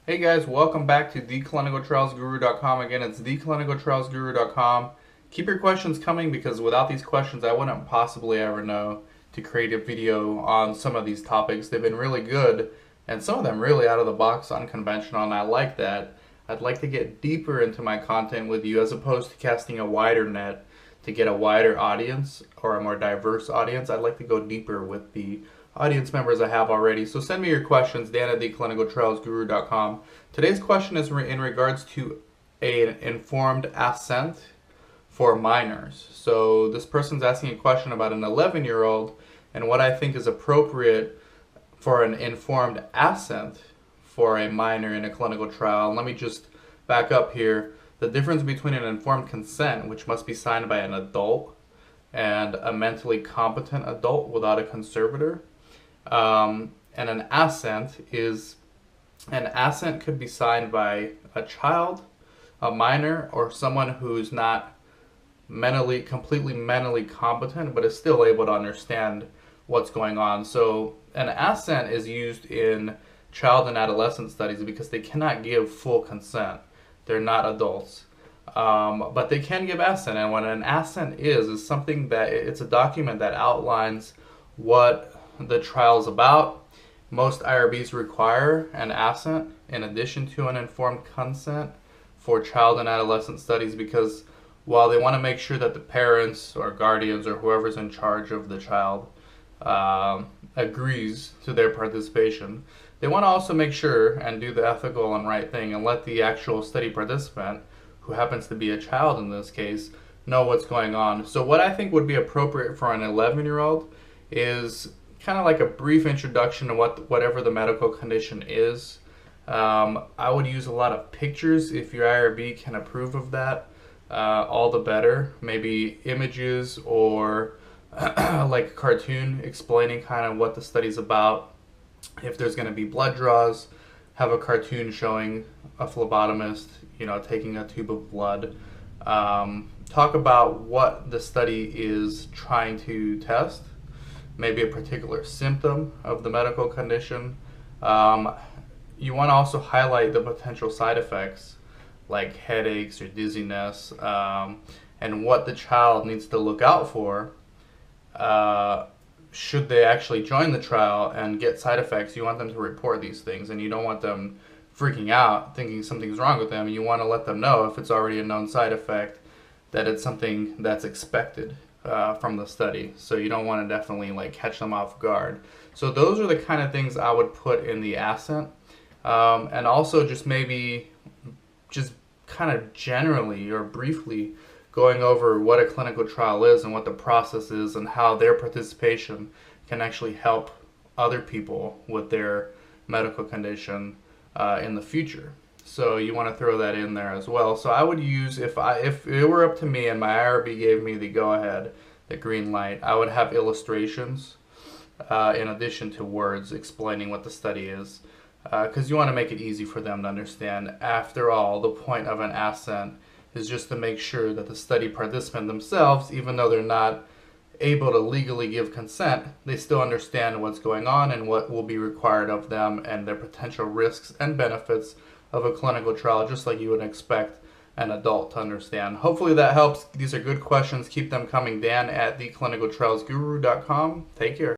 Hey guys, welcome back to theclinicaltrialsguru.com. Again, it's theclinicaltrialsguru.com. Keep your questions coming because without these questions, I wouldn't possibly ever know to create a video on some of these topics. They've been really good and some of them really out of the box, unconventional, and I like that. I'd like to get deeper into my content with you as opposed to casting a wider net to get a wider audience or a more diverse audience. I'd like to go deeper with the audience members I have already. So send me your questions, Dan at theclinicaltrialsguru.com. Today's question is in regards to an informed assent for minors. So this person's asking a question about an 11-year-old and what I think is appropriate for an informed assent for a minor in a clinical trial. And let me just back up here. The difference between an informed consent, which must be signed by an adult, and a mentally competent adult without a conservator. And an assent could be signed by a child, a minor, or someone who's not completely mentally competent, but is still able to understand what's going on. So an assent is used in child and adolescent studies because they cannot give full consent. They're not adults. But they can give assent, and what an assent is something that it's a document that outlines what the trial is about. Most IRBs require an assent in addition to an informed consent for child and adolescent studies because while they want to make sure that the parents or guardians or whoever's in charge of the child agrees to their participation, they want to also make sure and do the ethical and right thing and let the actual study participant, who happens to be a child in this case, know what's going on. So what I think would be appropriate for an 11-year-old is kind of like a brief introduction to whatever the medical condition is. I would use a lot of pictures if your IRB can approve of that. All the better. Maybe images or like a cartoon explaining kind of what the study's about. If there's going to be blood draws, have a cartoon showing a phlebotomist, taking a tube of blood. Talk about what the study is trying to test, maybe a particular symptom of the medical condition. You want to also highlight the potential side effects like headaches or dizziness, and what the child needs to look out for should they actually join the trial and get side effects. You want them to report these things, and you don't want them freaking out thinking something's wrong with them. You want to let them know if it's already a known side effect that it's something that's expected from the study. So you don't want to definitely catch them off guard. So those are the kind of things I would put in the assent. And also just kind of generally or briefly going over what a clinical trial is and what the process is and how their participation can actually help other people with their medical condition in the future. So you want to throw that in there as well. So I would use, if it were up to me and my IRB gave me the go-ahead, the green light, I would have illustrations in addition to words explaining what the study is, because you want to make it easy for them to understand. After all, the point of an assent is just to make sure that the study participant themselves, even though they're not able to legally give consent, they still understand what's going on and what will be required of them and their potential risks and benefits of a clinical trial, just like you would expect an adult to understand. Hopefully that helps. These are good questions. Keep them coming. Dan at theclinicaltrialsguru.com. Take care.